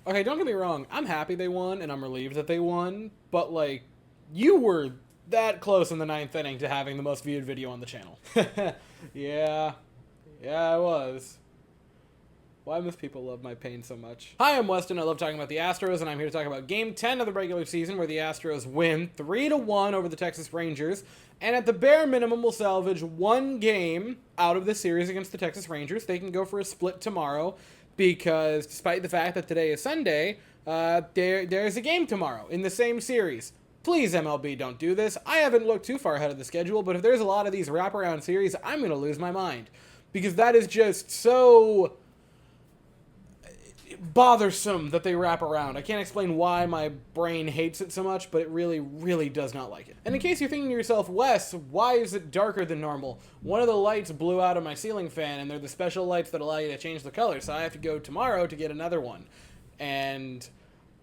Okay, don't get me wrong. I'm happy they won, and I'm relieved that they won. But, like, you were that close in the ninth inning to having the most viewed video on the channel. Yeah. Yeah, I was. Why must people love my pain so much? Hi, I'm Weston. I love talking about the Astros, and I'm here to talk about Game 10 of the regular season, where the Astros win 3-1 over the Texas Rangers, and at the bare minimum will salvage one game out of the series against the Texas Rangers. They can go for a split tomorrow, because despite the fact that today is Sunday, there's a game tomorrow in the same series. Please, MLB, don't do this. I haven't looked too far ahead of the schedule, but if there's a lot of these wraparound series, I'm going to lose my mind. Because that is just so bothersome that they wrap around. I can't explain why my brain hates it so much, but it really, really does not like it. And in case you're thinking to yourself, Wes, why is it darker than normal? One of the lights blew out of my ceiling fan, and they're the special lights that allow you to change the color, so I have to go tomorrow to get another one. And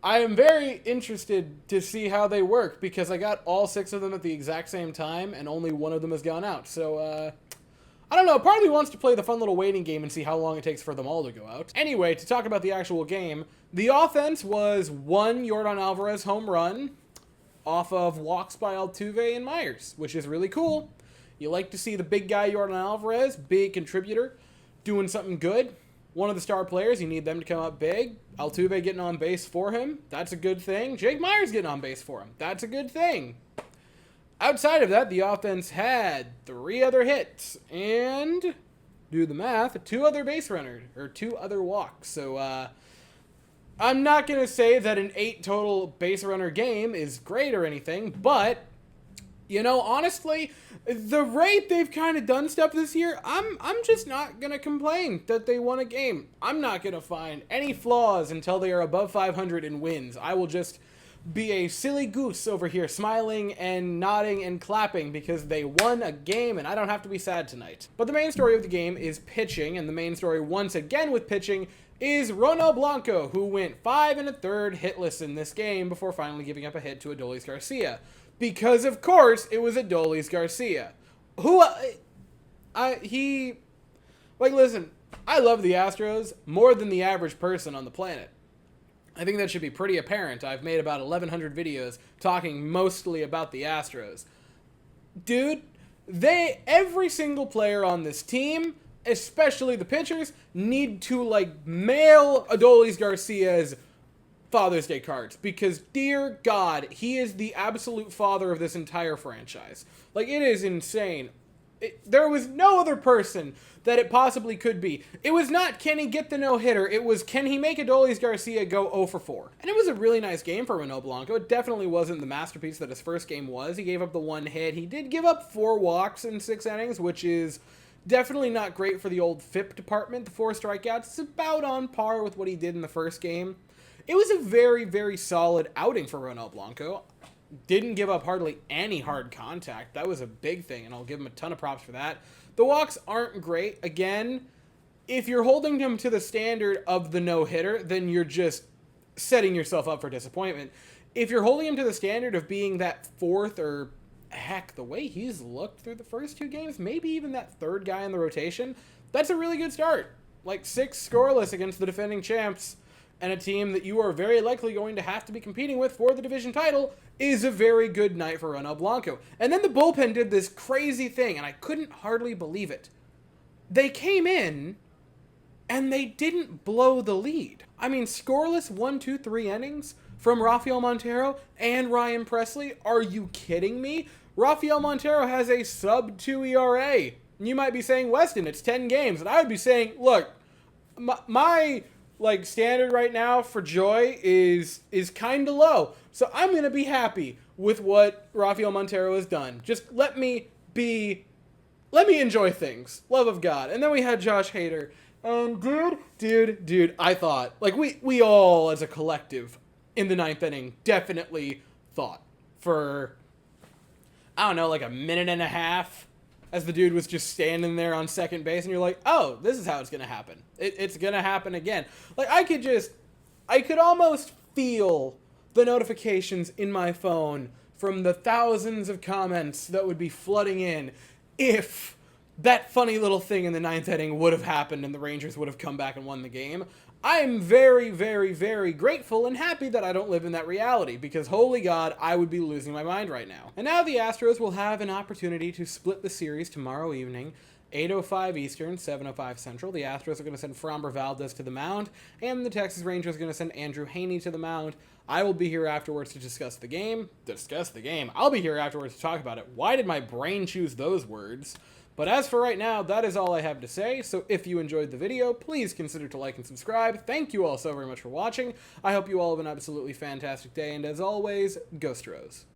I am very interested to see how they work, because I got all 6 of them at the exact same time, and only one of them has gone out. So, I don't know, part of me wants to play the fun little waiting game and see how long it takes for them all to go out. Anyway, to talk about the actual game, the offense was one Yordan Alvarez home run off of walks by Altuve and Myers, which is really cool. You like to see the big guy Yordan Alvarez, big contributor, doing something good. One of the star players, you need them to come up big. Altuve getting on base for him, that's a good thing. Jake Myers getting on base for him, that's a good thing. Outside of that, the offense had 3 other hits and, do the math, 2 other base runners, or 2 other walks. So, I'm not going to say that an 8 total base runner game is great or anything, but, you know, honestly, the rate they've kind of done stuff this year, I'm just not going to complain that they won a game. I'm not going to find any flaws until they are above 500 in wins. I will just be a silly goose over here smiling and nodding and clapping because they won a game and I don't have to be sad tonight. But the main story of the game is pitching, and the main story once again with pitching is Ronald Blanco, who went 5 1/3 hitless in this game before finally giving up a hit to Adolis Garcia. Because of course it was Adolis Garcia. Listen, I love the Astros more than the average person on the planet. I think that should be pretty apparent. I've made about 1,100 videos talking mostly about the Astros. Dude, every single player on this team, especially the pitchers, need to, mail Adolis Garcia's Father's Day cards. Because, dear God, he is the absolute father of this entire franchise. It is insane. There was no other person that it possibly could be. It was not, can he get the no-hitter? It was, can he make Adolis Garcia go 0 for 4? And it was a really nice game for Ronald Blanco. It definitely wasn't the masterpiece that his first game was. He gave up the 1 hit. He did give up 4 walks in 6 innings, which is definitely not great for the old FIP department. The 4 strikeouts, it's about on par with what he did in the first game. It was a very, very solid outing for Ronald Blanco. Didn't give up hardly any hard contact. That was a big thing, and I'll give him a ton of props for that. The walks aren't great. Again, if you're holding him to the standard of the no-hitter, then you're just setting yourself up for disappointment. If you're holding him to the standard of being that 4th, or heck, the way he's looked through the first 2 games, maybe even that 3rd guy in the rotation, that's a really good start. 6 scoreless against the defending champs, and a team that you are very likely going to have to be competing with for the division title, is a very good night for Ronald Blanco. And then the bullpen did this crazy thing, and I couldn't hardly believe it. They came in, and they didn't blow the lead. I mean, scoreless 1, 2, 3 innings from Rafael Montero and Ryan Presley? Are you kidding me? Rafael Montero has a sub-2 ERA. And you might be saying, Weston, it's 10 games. And I would be saying, look, my standard right now for joy is kind of low. So I'm going to be happy with what Rafael Montero has done. Just let me enjoy things. Love of God. And then we had Josh Hader. And dude, I thought, we all as a collective in the 9th inning definitely thought for, I don't know, a minute and a half as the dude was just standing there on second base, and you're like, oh, this is how it's going to happen. It's going to happen again. I could almost feel the notifications in my phone from the thousands of comments that would be flooding in if that funny little thing in the 9th inning would have happened and the Rangers would have come back and won the game. I am very, very, very grateful and happy that I don't live in that reality, because holy God, I would be losing my mind right now. And now the Astros will have an opportunity to split the series tomorrow evening, 8:05 Eastern, 7:05 Central. The Astros are going to send Framber Valdez to the mound, and the Texas Rangers are going to send Andrew Heaney to the mound. I will be here afterwards to discuss the game. I'll be here afterwards to talk about it. Why did my brain choose those words? But as for right now, that is all I have to say, so if you enjoyed the video, please consider to like and subscribe. Thank you all so very much for watching. I hope you all have an absolutely fantastic day, and as always, go Astros.